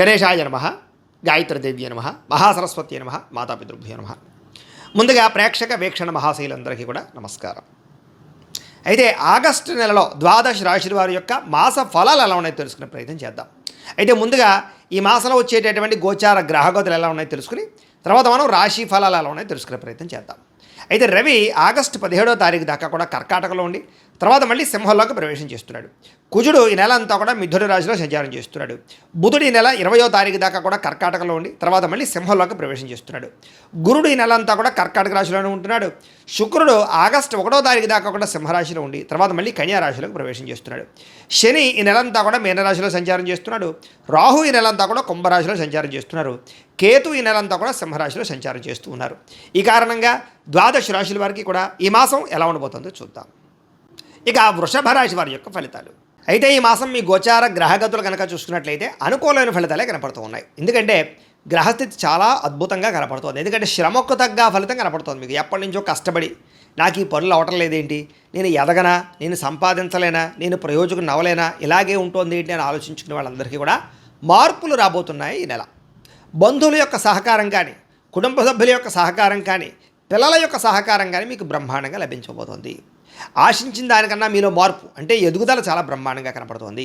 గణేశాయ నమః, గాయత్రీదేవ్య నమః, మహాసరస్వతి నమః, మాతాపితృభ్యో నమః. ముందుగా ప్రేక్షక వీక్షణ మహాశైలందరికీ కూడా నమస్కారం. అయితే ఆగస్టు నెలలో ద్వాదశ రాశి వారి యొక్క మాస ఫలాలు ఎలా ఉన్నాయో తెలుసుకునే ప్రయత్నం చేద్దాం. అయితే ముందుగా ఈ మాసంలో వచ్చేటటువంటి గోచార గ్రహగతులు ఎలా ఉన్నాయో తెలుసుకుని తర్వాత మనం రాశి ఫలాలు ఎలా ఉన్నాయో తెలుసుకునే ప్రయత్నం చేద్దాం. అయితే రవి ఆగస్టు 17వ తారీఖు దాకా కూడా కర్కాటకలో ఉండి తర్వాత మళ్ళీ సింహంలోకి ప్రవేశం చేస్తున్నాడు. కుజుడు ఈ నెల అంతా కూడా మిథున రాశిలో సంచారం చేస్తున్నాడు. బుధుడు ఈ నెల 20వ తారీఖు దాకా కూడా కర్కాటకలో ఉండి తర్వాత మళ్ళీ సింహంలోకి ప్రవేశం చేస్తున్నాడు. గురుడు ఈ నెల అంతా కూడా కర్కాటక రాశిలోనే ఉంటున్నాడు. శుక్రుడు ఆగస్టు 1వ తారీఖు దాకా కూడా సింహరాశిలో ఉండి తర్వాత మళ్ళీ కన్యా రాశిలోకి ప్రవేశం చేస్తున్నాడు. శని ఈ నెలంతా కూడా మీనరాశిలో సంచారం చేస్తున్నాడు. రాహు ఈ నెలంతా కూడా కుంభరాశిలో సంచారం చేస్తున్నారు. కేతు ఈ నెలంతా కూడా సింహరాశిలో సంచారం చేస్తూ ఉన్నారు. ఈ కారణంగా ద్వాదశ రాశుల వారికి కూడా ఈ మాసం ఎలా ఉండబోతుందో చూద్దాం. ఇక వృషభ రాశి వారి యొక్క ఫలితాలు. అయితే ఈ మాసం మీ గోచార గ్రహగతులు కనుక చూసుకున్నట్లయితే అనుకూలమైన ఫలితాలే కనపడుతూ ఉన్నాయి. ఎందుకంటే గ్రహస్థితి చాలా అద్భుతంగా కనపడుతుంది. ఎందుకంటే శ్రమకు తగ్గ ఫలితం కనపడుతుంది. మీకు ఎప్పటి నుంచో కష్టపడి నాకు ఈ పనులు అవటం లేదేంటి, నేను ఎదగనా, నేను సంపాదించలేనా, నేను ప్రయోజకం నవ్వలేనా, ఇలాగే ఉంటుంది ఏంటి అని ఆలోచించుకునే వాళ్ళందరికీ కూడా మార్పులు రాబోతున్నాయి ఈ నెల. బంధువుల యొక్క సహకారం కానీ, కుటుంబ సభ్యుల యొక్క సహకారం కానీ, పిల్లల యొక్క సహకారం కానీ మీకు బ్రహ్మాండంగా లభించబోతోంది. ఆశించిన దానికన్నా మీలో మార్పు అంటే ఎదుగుదల చాలా బ్రహ్మాండంగా కనపడుతోంది.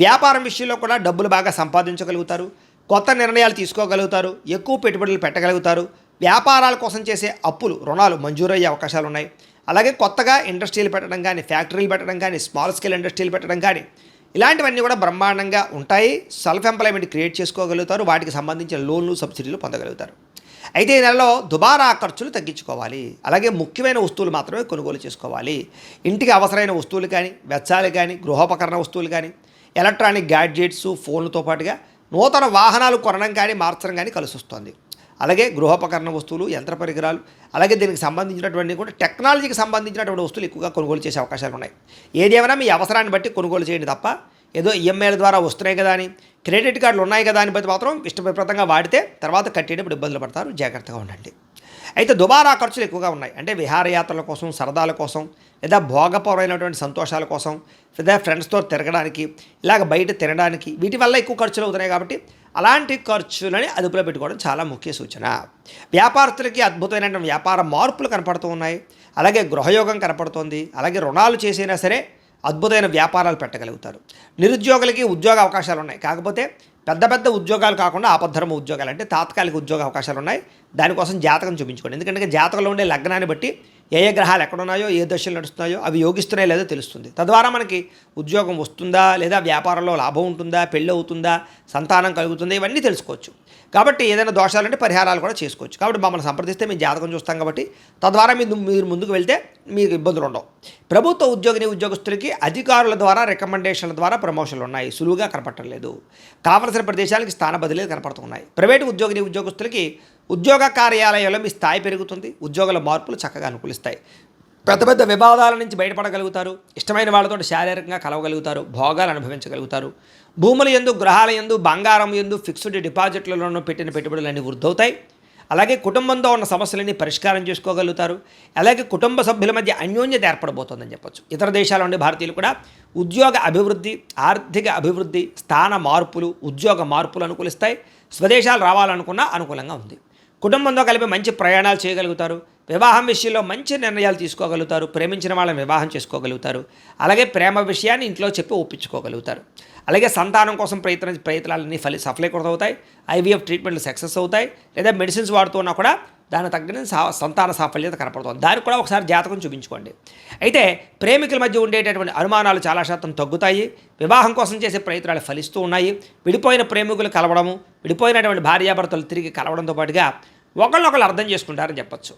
వ్యాపారం విషయంలో కూడా డబ్బులు బాగా సంపాదించగలుగుతారు. కొత్త నిర్ణయాలు తీసుకోగలుగుతారు. ఎక్కువ పెట్టుబడులు పెట్టగలుగుతారు. వ్యాపారాల కోసం చేసే అప్పులు, రుణాలు మంజూరయ్యే అవకాశాలు ఉన్నాయి. అలాగే కొత్తగా ఇండస్ట్రీలు పెట్టడం కానీ, ఫ్యాక్టరీలు పెట్టడం కానీ, స్మాల్ స్కేల్ ఇండస్ట్రీలు పెట్టడం కానీ ఇలాంటివన్నీ కూడా బ్రహ్మాండంగా ఉంటాయి. సెల్ఫ్ ఎంప్లాయ్మెంట్ క్రియేట్ చేసుకోగలుగుతారు. వాటికి సంబంధించిన లోన్లు, సబ్సిడీలు పొందగలుగుతారు. అయితే ఈ నెలలో దుబారా ఖర్చులు తగ్గించుకోవాలి. అలాగే ముఖ్యమైన వస్తువులు మాత్రమే కొనుగోలు చేసుకోవాలి. ఇంటికి అవసరమైన వస్తువులు కానీ, వెచ్చాలు కానీ, గృహోపకరణ వస్తువులు కానీ, ఎలక్ట్రానిక్ గ్యాడ్జెట్స్, ఫోన్లతో పాటుగా నూతన వాహనాలు కొనడం కానీ, మార్చడం కానీ కలిసి వస్తుంది. అలాగే గృహోపకరణ వస్తువులు, యంత్ర పరికరాలు, అలాగే దీనికి సంబంధించినటువంటి కూడా టెక్నాలజీకి సంబంధించినటువంటి వస్తువులు ఎక్కువగా కొనుగోలు చేసే అవకాశాలు ఉన్నాయి. ఏదేమైనా మీ అవసరాన్ని బట్టి కొనుగోలు చేయండి తప్ప ఏదో ఈఎంఐల ద్వారా వస్తున్నాయి కదా అని, క్రెడిట్ కార్డులు ఉన్నాయి కదా అని బట్టి మాత్రం ఇష్టప్రదంగా వాడితే తర్వాత కట్టేటప్పుడు ఇబ్బందులు పడతారు. జాగ్రత్తగా ఉండండి. అయితే దుబారా ఖర్చులు ఎక్కువగా ఉన్నాయి. అంటే విహారయాత్రల కోసం, సరదాల కోసం, లేదా భోగపరమైనటువంటి సంతోషాల కోసం, లేదా ఫ్రెండ్స్తో తిరగడానికి, ఇలాగ బయట తినడానికి, వీటి వల్ల ఎక్కువ ఖర్చులు అవుతున్నాయి. కాబట్టి అలాంటి ఖర్చులని అదుపులో పెట్టుకోవడం చాలా ముఖ్య సూచన. వ్యాపారస్తులకి అద్భుతమైనటువంటి వ్యాపార మార్పులు కనపడుతూ ఉన్నాయి. అలాగే గృహయోగం కనపడుతోంది. అలాగే రుణాలు చేసినా సరే అద్భుతమైన వ్యాపారాలు పెట్టగలుగుతారు. నిరుద్యోగులకి ఉద్యోగ అవకాశాలు ఉన్నాయి. కాకపోతే పెద్ద పెద్ద ఉద్యోగాలు కాకుండా ఆపద్ధర్మ ఉద్యోగాలు అంటే తాత్కాలిక ఉద్యోగ అవకాశాలు ఉన్నాయి. దానికోసం జాతకం చూపించుకోండి. ఎందుకంటే జాతకంలో ఉండే లగ్నాన్ని బట్టి ఏ గ్రహాలు ఎక్కడున్నాయో, ఏ దశలు నడుస్తున్నాయో అవి యోగిస్తున్నాయో లేదో తెలుస్తుంది. తద్వారా మనకి ఉద్యోగం వస్తుందా, లేదా వ్యాపారంలో లాభం ఉంటుందా, పెళ్ళి అవుతుందా, సంతానం కలుగుతుందా, ఇవన్నీ తెలుసుకోవచ్చు. కాబట్టి ఏదైనా దోషాలంటే పరిహారాలు కూడా చేసుకోవచ్చు. కాబట్టి మమ్మల్ని సంప్రదిస్తే మేము జాతకం చూస్తాం. కాబట్టి తద్వారా మీరు ముందుకు వెళ్తే మీకు ఇబ్బందులు ఉండవు. ప్రభుత్వ ఉద్యోగస్తులకి అధికారుల ద్వారా రికమెండేషన్ల ద్వారా ప్రమోషన్లు ఉన్నాయి. సులువుగా కనపడలేదు. కావలసిన ప్రదేశాలకి స్థాన బదిలీలు కనపడుతున్నాయి. ప్రైవేటు ఉద్యోగస్తులకి ఉద్యోగ కార్యాలయాల్లో మీ స్థాయి పెరుగుతుంది. ఉద్యోగుల మార్పులు చక్కగా అనుకూలిస్తాయి. పెద్ద పెద్ద వివాదాల నుంచి బయటపడగలుగుతారు. ఇష్టమైన వాళ్ళతో శారీరకంగా కలవగలుగుతారు. భోగాలు అనుభవించగలుగుతారు. భూముల యందు, గ్రహాల యందు, బంగారం యందు, ఫిక్స్డ్ డిపాజిట్లలోనూ పెట్టిన పెట్టుబడులన్నీ వృద్ధవుతాయి. అలాగే కుటుంబంతో ఉన్న సమస్యలన్నీ పరిష్కారం చేసుకోగలుగుతారు. అలాగే కుటుంబ సభ్యుల మధ్య అన్యోన్యత ఏర్పడబోతోందని చెప్పొచ్చు. ఇతర దేశాల నుండి భారతీయులు కూడా ఉద్యోగ అభివృద్ధి, ఆర్థిక అభివృద్ధి, స్థాన మార్పులు, ఉద్యోగ మార్పులు అనుకూలిస్తాయి. స్వదేశాలు రావాలనుకున్నా అనుకూలంగా ఉంది. కుటుంబంతో కలిపి మంచి ప్రయాణాలు చేయగలుగుతారు. వివాహం విషయంలో మంచి నిర్ణయాలు తీసుకోగలుగుతారు. ప్రేమించిన వాళ్ళని వివాహం చేసుకోగలుగుతారు. అలాగే ప్రేమ విషయాన్ని ఇంట్లో చెప్పి ఒప్పించుకోగలుగుతారు. అలాగే సంతానం కోసం ప్రయత్నాలన్నీ సఫలీకృతమవుతాయి. ఐవీఎఫ్ ట్రీట్మెంట్లు సక్సెస్ అవుతాయి. లేదా మెడిసిన్స్ వాడుతున్నా కూడా దానికి తగ్గిన సంతాన సాఫల్యత కనపడుతుంది. దానికి కూడా ఒకసారి జాతకం చూపించుకోండి. అయితే ప్రేమికుల మధ్య ఉండేటటువంటి అనుమానాలు చాలా శాతం తగ్గుతాయి. వివాహం కోసం చేసే ప్రయత్నాలు ఫలిస్తూ ఉన్నాయి. విడిపోయిన ప్రేమికులు కలవడము, విడిపోయినటువంటి భార్యాభర్తలు తిరిగి కలవడంతో పాటుగా ఒకళ్ళొకళ్ళు అర్థం చేసుకుంటారని చెప్పచ్చు.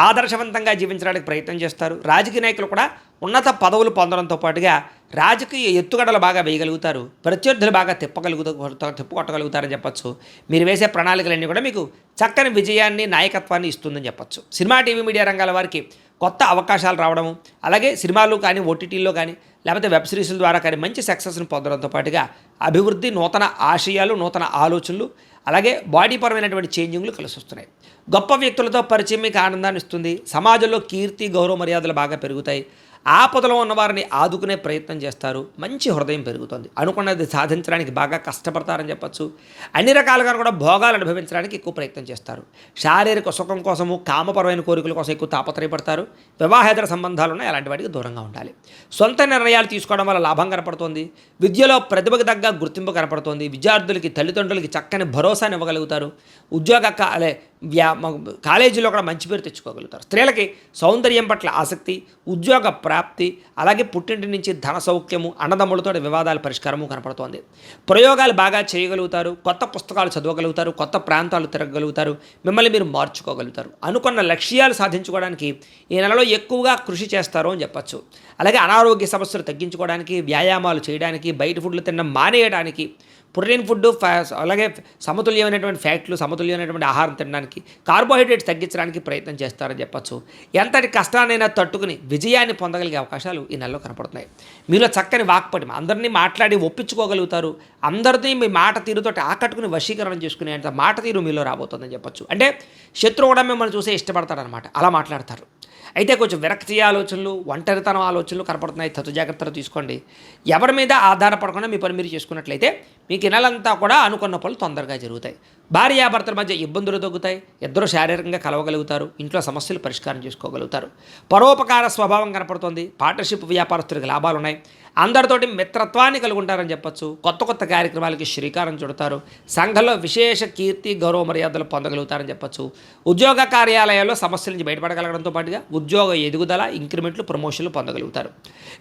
ఆదర్శవంతంగా జీవించడానికి ప్రయత్నం చేస్తారు. రాజకీయ నాయకులు కూడా ఉన్నత పదవులు పొందడంతో పాటుగా రాజకీయ ఎత్తుగడలు బాగా వేయగలుగుతారు. ప్రత్యర్థులు బాగా తిప్పుకొట్టగలుగుతారని చెప్పచ్చు. మీరు వేసే ప్రణాళికలన్నీ కూడా మీకు చక్కని విజయాన్ని, నాయకత్వాన్ని ఇస్తుందని చెప్పచ్చు. సినిమా, టీవీ, మీడియా రంగాల వారికి కొత్త అవకాశాలు రావడము, అలాగే సినిమాలు కానీ, ఓటీటీల్లో కానీ, లేకపోతే వెబ్ సిరీస్ల ద్వారా కానీ మంచి సక్సెస్ని పొందడంతో పాటుగా అభివృద్ధి, నూతన ఆశయాలు, నూతన ఆలోచనలు, అలాగే బాడీ పరమైనటువంటి చేంజింగ్లు కలిసి వస్తున్నాయి. గొప్ప వ్యక్తులతో పరిచయం మీకు ఆనందాన్ని ఇస్తుంది. సమాజంలో కీర్తి, గౌరవ మర్యాదలు బాగా పెరుగుతాయి. ఆపదలో ఉన్నవారిని ఆదుకునే ప్రయత్నం చేస్తారు. మంచి హృదయం పెరుగుతుంది. అనుకున్నది సాధించడానికి బాగా కష్టపడతారని చెప్పచ్చు. అన్ని రకాలుగా కూడా భోగాలు అనుభవించడానికి ఎక్కువ ప్రయత్నం చేస్తారు. శారీరక సుఖం కోసము, కామపరమైన కోరికల కోసం ఎక్కువ తాపత్రయపడతారు. వివాహేతర సంబంధాలు ఉన్నాయి, అలాంటి వాటికి దూరంగా ఉండాలి. సొంత నిర్ణయాలు తీసుకోవడం వల్ల లాభం కనపడుతుంది. విద్యలో ప్రతిభకు తగ్గ గుర్తింపు కనపడుతుంది. విద్యార్థులకి, తల్లిదండ్రులకి చక్కని భరోసాని ఇవ్వగలుగుతారు. ఉద్యోగ కాలేజీలో కూడా మంచి పేరు తెచ్చుకోగలుగుతారు. స్త్రీలకి సౌందర్యం పట్ల ఆసక్తి, ఉద్యోగ ప్రాప్తి, అలాగే పుట్టింటి నుంచి ధన సౌఖ్యము, అన్నదమ్ములతో వివాదాల పరిష్కారము కనపడుతోంది. ప్రయోగాలు బాగా చేయగలుగుతారు. కొత్త పుస్తకాలు చదవగలుగుతారు. కొత్త ప్రాంతాలు తిరగగలుగుతారు. మిమ్మల్ని మీరు మార్చుకోగలుగుతారు. అనుకున్న లక్ష్యాలు సాధించుకోవడానికి ఈ నెలలో ఎక్కువగా కృషి చేస్తారు అని చెప్పచ్చు. అలాగే అనారోగ్య సమస్యలు తగ్గించుకోవడానికి, వ్యాయామాలు చేయడానికి, బయట ఫుడ్లు తినడం మానేయడానికి, ప్రోటీన్ ఫుడ్, అలాగే సమతుల్యమైనటువంటి ఫ్యాట్లు, సమతుల్యమైనటువంటి ఆహారం తినడానికి, కార్బోహైడ్రేట్స్ తగ్గించడానికి ప్రయత్నం చేస్తారని చెప్పచ్చు. ఎంతటి కష్టాన్నైనా తట్టుకుని విజయాన్ని పొందగలిగే అవకాశాలు ఈ నెలలో కనపడుతున్నాయి. మీలో చక్కని వాక్పటిమ, అందరినీ మాట్లాడి ఒప్పించుకోగలుగుతారు. అందరినీ మీ మాట తీరుతో ఆకట్టుకుని వశీకరణం చేసుకునేంత మాట తీరు మీలో రాబోతుందని చెప్పచ్చు. అంటే శత్రువు కూడా మిమ్మల్ని చూసే ఇష్టపడతారనమాట, అలా మాట్లాడతారు. అయితే కొంచెం విరక్తి ఆలోచనలు, ఒంటరితనం ఆలోచనలు కనపడుతున్నాయి. తగు జాగ్రత్తలు తీసుకోండి. ఎవరి మీద ఆధారపడకుండా మీ పని మీరు చేసుకున్నట్లయితే మీకు ఈ నెలంతా కూడా అనుకున్న పనులు తొందరగా జరుగుతాయి. భార్యాభర్తల మధ్య ఇబ్బందులు తగ్గుతాయి. ఇద్దరు శారీరకంగా కలవగలుగుతారు. ఇంట్లో సమస్యలు పరిష్కారం చేసుకోగలుగుతారు. పరోపకార స్వభావం కనపడుతుంది. పార్ట్నర్షిప్ వ్యాపారస్తులకు లాభాలు ఉన్నాయి. అందరితోటి మిత్రత్వాన్ని కలిగి ఉంటారని చెప్పచ్చు. కొత్త కొత్త కార్యక్రమాలకి శ్రీకారం చుడతారు. సంఘంలో విశేష కీర్తి, గౌరవ మర్యాదలు పొందగలుగుతారని చెప్పచ్చు. ఉద్యోగ కార్యాలయాల్లో సమస్యల నుంచి బయటపడగలగడంతో పాటుగా ఉద్యోగ ఎదుగుదల, ఇంక్రిమెంట్లు, ప్రమోషన్లు పొందగలుగుతారు.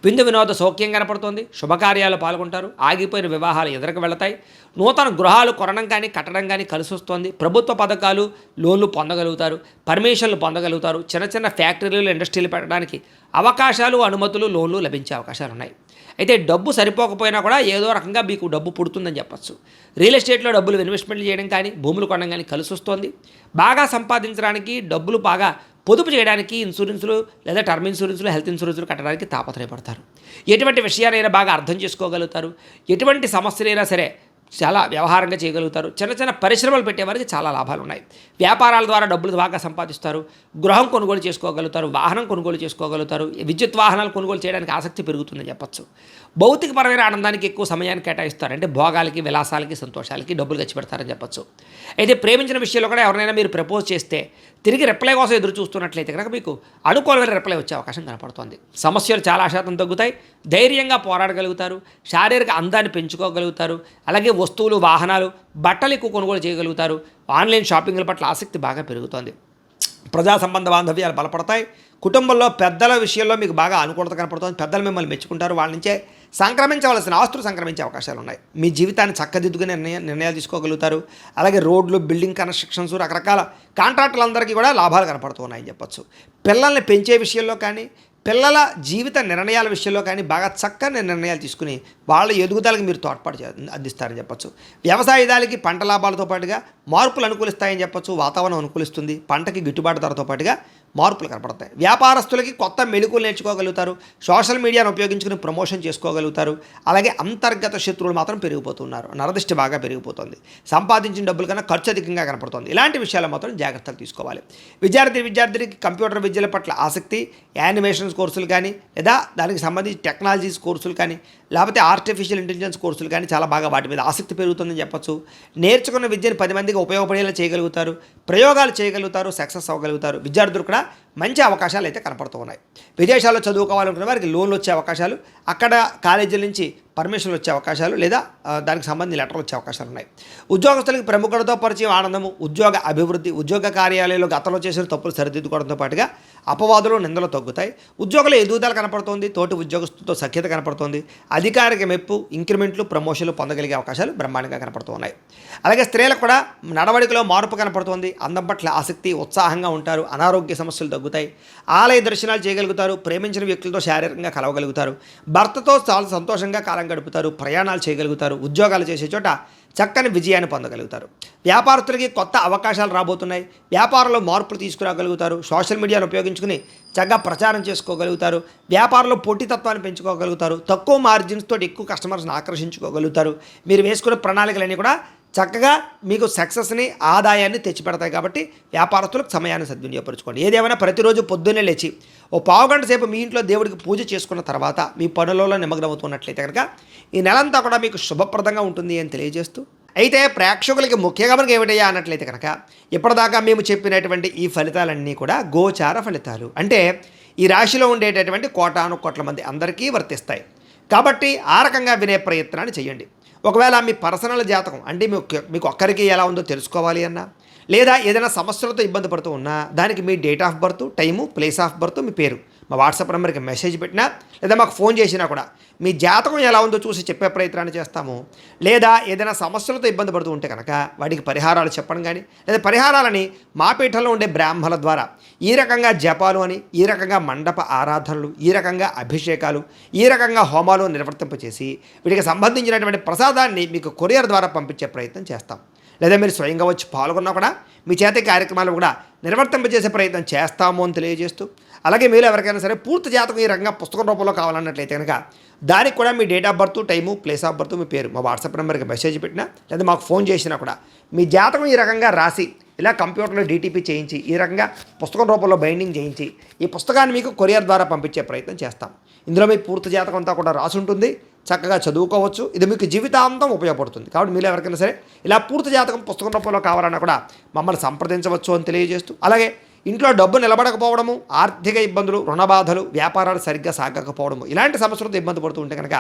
విందు వినోద సౌఖ్యం కనపడుతుంది. శుభకార్యాలు పాల్గొంటారు. ఆగిపోయిన వివాహాలు ఎదురుకు వెళతాయి. నూతన గృహాలు కొనడం కానీ కట్టడం కానీ కలిసి వస్తుంది. ప్రభుత్వ పథకాలు, లోన్లు పొందగలుగుతారు. పర్మిషన్లు పొందగలుగుతారు. చిన్న చిన్న ఫ్యాక్టరీలు, ఇండస్ట్రీలు పెట్టడానికి అవకాశాలు, అనుమతులు, లోన్లు లభించే అవకాశాలు ఉన్నాయి. అయితే డబ్బు సరిపోకపోయినా కూడా ఏదో రకంగా మీకు డబ్బు పుడుతుందని చెప్పచ్చు. రియల్ ఎస్టేట్లో డబ్బులు ఇన్వెస్ట్మెంట్లు చేయడం కానీ, భూములు కొనడం కానీ కలిసి వస్తుంది. బాగా సంపాదించడానికి, డబ్బులు బాగా పొదుపు చేయడానికి ఇన్సూరెన్సులు లేదా టర్మ్ ఇన్సూరెన్సులు, హెల్త్ ఇన్సూరెన్సులు కట్టడానికి తాపత్రయపడతారు. ఎటువంటి విషయాలైనా బాగా అర్థం చేసుకోగలుగుతారు. ఎటువంటి సమస్యలైనా సరే చాలా వ్యవహారంగా చేయగలుగుతారు. చిన్న చిన్న పరిశ్రమలు పెట్టేవారికి చాలా లాభాలు ఉన్నాయి. వ్యాపారాల ద్వారా డబ్బులు బాగా సంపాదిస్తారు. గృహం కొనుగోలు చేసుకోగలుగుతారు. వాహనం కొనుగోలు చేసుకోగలుగుతారు. విద్యుత్ వాహనాలు కొనుగోలు చేయడానికి ఆసక్తి పెరుగుతుందని చెప్పచ్చు. భౌతికపరమైన ఆనందానికి ఎక్కువ సమయాన్ని కేటాయిస్తారు. అంటే భోగాలకి, విలాసాలకి, సంతోషాలకి డబ్బులు ఖర్చు పెడతారని చెప్పచ్చు. అయితే ప్రేమించిన విషయంలో కూడా ఎవరైనా మీరు ప్రపోజ్ చేస్తే తిరిగి రిప్లై కోసం ఎదురు చూస్తున్నట్లయితే కనుక మీకు అనుకూలమైన రిప్లై వచ్చే అవకాశం కనపడుతుంది. సమస్యలు చాలా శాతం తగ్గుతాయి. ధైర్యంగా పోరాడగలుగుతారు. శారీరక అందాన్ని పెంచుకోగలుగుతారు. అలాగే వస్తువులు, వాహనాలు, బట్టలు ఎక్కువ కొనుగోలు చేయగలుగుతారు. ఆన్లైన్ షాపింగ్ల పట్ల ఆసక్తి బాగా పెరుగుతుంది. ప్రజా సంబంధ బాంధవ్యాలు బలపడతాయి. కుటుంబంలో పెద్దల విషయంలో మీకు బాగా అనుకూలత కనపడుతుంది. పెద్దలు మిమ్మల్ని మెచ్చుకుంటారు. వాళ్ళ నుంచే సంక్రమించవలసిన ఆస్తులు సంక్రమించే అవకాశాలు ఉన్నాయి. మీ జీవితాన్ని చక్కదిద్దుకునే నిర్ణయాలు తీసుకోగలుగుతారు. అలాగే రోడ్లు, బిల్డింగ్ కన్స్ట్రక్షన్స్, రకరకాల కాంట్రాక్టులందరికీ కూడా లాభాలు కనపడుతూ ఉన్నాయని చెప్పచ్చు. పిల్లల్ని పెంచే విషయంలో కానీ, పిల్లల జీవిత నిర్ణయాల విషయంలో కానీ బాగా చక్కని నిర్ణయాలు తీసుకుని వాళ్ళ ఎదుగుదలకు మీరు తోడ్పాటు అందిస్తారని చెప్పచ్చు. వ్యవసాయదానికి పంట లాభాలతో పాటుగా మార్పులు అనుకూలిస్తాయని చెప్పచ్చు. వాతావరణం అనుకూలిస్తుంది. పంటకి గిట్టుబాటు ధరతో పాటుగా మార్పులు కనపడతాయి. వ్యాపారస్తులకి కొత్త మెళుకులు నేర్చుకోగలుగుతారు. సోషల్ మీడియాను ఉపయోగించుకుని ప్రమోషన్ చేసుకోగలుగుతారు. అలాగే అంతర్గత శత్రువులు మాత్రం పెరిగిపోతున్నారు. నరదిష్టి బాగా పెరిగిపోతుంది. సంపాదించిన డబ్బుల కన్నా ఖర్చు అధికంగా కనపడుతుంది. ఇలాంటి విషయాలు మాత్రం జాగ్రత్తలు తీసుకోవాలి. విద్యార్థికి కంప్యూటర్ విద్యల పట్ల ఆసక్తి, యానిమేషన్స్ కోర్సులు కానీ, లేదా దానికి సంబంధించి టెక్నాలజీస్ కోర్సులు కానీ, లేకపోతే ఆర్టిఫిషియల్ ఇంటెలిజెన్స్ కోర్సులు కానీ చాలా బాగా వాటి మీద ఆసక్తి పెరుగుతుందని చెప్పచ్చు. నేర్చుకున్న విద్యను 10 మందికి ఉపయోగపడేలా చేయగలుగుతారు. ప్రయోగాలు చేయగలుగుతారు. సక్సెస్ అవ్వగలుగుతారు. విద్యార్థులు కూడా మంచి అవకాశాలు అయితే కనపడుతూ ఉన్నాయి. విదేశాల్లో చదువుకోవాలనుకున్న వారికి లోన్లు వచ్చే అవకాశాలు, అక్కడ కాలేజీల నుంచి పర్మిషన్లు వచ్చే అవకాశాలు, లేదా దానికి సంబంధించి లెటర్లు వచ్చే అవకాశాలు ఉన్నాయి. ఉద్యోగస్తులకి ప్రముఖులతో పరిచయం, ఆనందము, ఉద్యోగ అభివృద్ధి, ఉద్యోగ కార్యాలయంలో గతంలో చేసిన తప్పులు సరిదిద్దుకోవడంతో పాటుగా అపవాదులు, నిందలు తగ్గుతాయి. ఉద్యోగుల ఎదుగుదల కనపడుతోంది. తోటి ఉద్యోగస్తులతో సఖ్యత కనపడుతోంది. అధికారిక మెప్పు, ఇంక్రిమెంట్లు, ప్రమోషన్లు పొందగలిగే అవకాశాలు బ్రహ్మాండంగా కనపడుతూ ఉన్నాయి. అలాగే స్త్రీలకు కూడా నడవడికలో మార్పు కనపడుతోంది. అందం పట్ల ఆసక్తి, ఉత్సాహంగా ఉంటారు. అనారోగ్య సమస్యలు తగ్గుతాయి. ఆలయ దర్శనాలు చేయగలుగుతారు. ప్రేమించిన వ్యక్తులతో శారీరకంగా కలవగలుగుతారు. భర్తతో చాలా సంతోషంగా కాలం గడుపుతారు. ప్రయాణాలు చేయగలుగుతారు. ఉద్యోగాలు చేసే చోట చక్కని విజయాన్ని పొందగలుగుతారు. వ్యాపారస్తులకి కొత్త అవకాశాలు రాబోతున్నాయి. వ్యాపారంలో మార్పులు తీసుకురాగలుగుతారు. సోషల్ మీడియాను ఉపయోగించుకుని చక్కగా ప్రచారం చేసుకోగలుగుతారు. వ్యాపారంలో పోటీతత్వాన్ని పెంచుకోగలుగుతారు. తక్కువ మార్జిన్స్ తోటి ఎక్కువ కస్టమర్స్ని ఆకర్షించుకోగలుగుతారు. మీరు వేసుకున్న ప్రణాళికలన్నీ కూడా చక్కగా మీకు సక్సెస్ని ఆదాయాన్ని తెచ్చిపెడతాయి. కాబట్టి వ్యాపారస్తులకు సమయాన్ని సద్వినియోగపరచుకోండి. ఏదేమైనా ప్రతిరోజు పొద్దున్నే లేచి ఓ పావుగంట సేపు మీ ఇంట్లో దేవుడికి పూజ చేసుకున్న తర్వాత మీ పనులలో నిమగ్నమవుతున్నట్లయితే కనుక ఈ నెలంతా కూడా మీకు శుభప్రదంగా ఉంటుంది అని తెలియజేస్తూ, అయితే ప్రేక్షకులకి ముఖ్యంగా మనకి ఏమిటయ్యా అన్నట్లయితే కనుక ఇప్పటిదాకా మేము చెప్పినటువంటి ఈ ఫలితాలన్నీ కూడా గోచార ఫలితాలు. అంటే ఈ రాశిలో ఉండేటటువంటి కోటాను కోట్ల మంది అందరికీ వర్తిస్తాయి. కాబట్టి ఆ రకంగా వినే ప్రయత్నాన్ని చేయండి. ఒకవేళ మీ పర్సనల్ జాతకం అంటే మీకు ఒక్కరికి ఎలా ఉందో తెలుసుకోవాలి అన్నా, లేదా ఏదైనా సమస్యలతో ఇబ్బంది పడుతూ ఉన్నా దానికి మీ date of birth, time, place of birth, మీ పేరు మా వాట్సాప్ నెంబర్కి మెసేజ్ పెట్టినా లేదా మాకు ఫోన్ చేసినా కూడా మీ జాతకం ఎలా ఉందో చూసి చెప్పే ప్రయత్నాన్ని చేస్తాము. లేదా ఏదైనా సమస్యలతో ఇబ్బంది పడుతూ ఉంటే కనుక వాటికి పరిహారాలు చెప్పడం కానీ, లేదా పరిహారాలని మా పీఠంలో ఉండే బ్రాహ్మణుల ద్వారా ఈ రకంగా జపాలు అని, ఈ రకంగా మండప ఆరాధనలు, ఈ రకంగా అభిషేకాలు, ఈ రకంగా హోమాలు నిర్వర్తింపచేసి వీటికి సంబంధించినటువంటి ప్రసాదాన్ని మీకు కొరియర్ ద్వారా పంపించే ప్రయత్నం చేస్తాం. లేదా మీరు స్వయంగా వచ్చి పాల్గొన్నా కూడా మీ చేతి కార్యక్రమాలు కూడా నిర్వర్తింపజేసే ప్రయత్నం చేస్తాము అని తెలియజేస్తూ, అలాగే మీరు ఎవరికైనా సరే పూర్తి జాతకం ఈ రకంగా పుస్తకం రూపంలో కావాలన్నట్లయితే కనుక దానికి కూడా మీ date of birth, time, place of birth, మీ పేరు మా వాట్సాప్ నెంబర్కి మెసేజ్ పెట్టినా లేదా మాకు ఫోన్ చేసినా కూడా మీ జాతకం ఈ రకంగా రాసి ఇలా కంప్యూటర్లో డీటీపీ చేయించి ఈ రకంగా పుస్తకం రూపంలో బైండింగ్ చేయించి ఈ పుస్తకాన్ని మీకు కొరియర్ ద్వారా పంపించే ప్రయత్నం చేస్తాం. ఇందులో మీ పూర్తి జాతకం అంతా కూడా రాసి ఉంటుంది. చక్కగా చదువుకోవచ్చు. ఇది మీకు జీవితాంతం ఉపయోగపడుతుంది. కాబట్టి మీరు ఎవరికైనా సరే ఇలా పూర్తి జాతకం పుస్తకం రూపంలో కావాలన్నా కూడా మమ్మల్ని సంప్రదించవచ్చు అని తెలియజేస్తూ, అలాగే ఇంట్లో డబ్బు నిలబడకపోవడము, ఆర్థిక ఇబ్బందులు, రుణబాధలు, వ్యాపారాలు సరిగ్గా సాగకపోవడము, ఇలాంటి సమస్యలతో ఇబ్బంది పడుతూ ఉంటే కనుక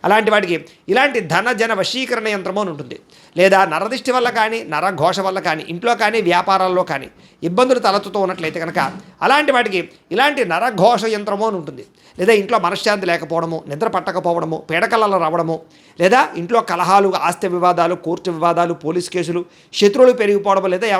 అలాంటి వాటికి ఇలాంటి ధన జన వశీకరణ యంత్రము అని ఉంటుంది. లేదా నరదిష్టి వల్ల కానీ, నరఘోష వల్ల కానీ, ఇంట్లో కానీ వ్యాపారాల్లో కానీ ఇబ్బందులు తలెత్తుతూ ఉన్నట్లయితే కనుక అలాంటి వాటికి ఇలాంటి నరఘోష యంత్రము అని ఉంటుంది. లేదా ఇంట్లో మనశ్శాంతి లేకపోవడము, నిద్ర పట్టకపోవడము, పీడకలలు రావడము, లేదా ఇంట్లో కలహాలు, ఆస్తి వివాదాలు, కోర్టు వివాదాలు, పోలీస్ కేసులు, శత్రువులు పెరిగిపోవడం, లేదా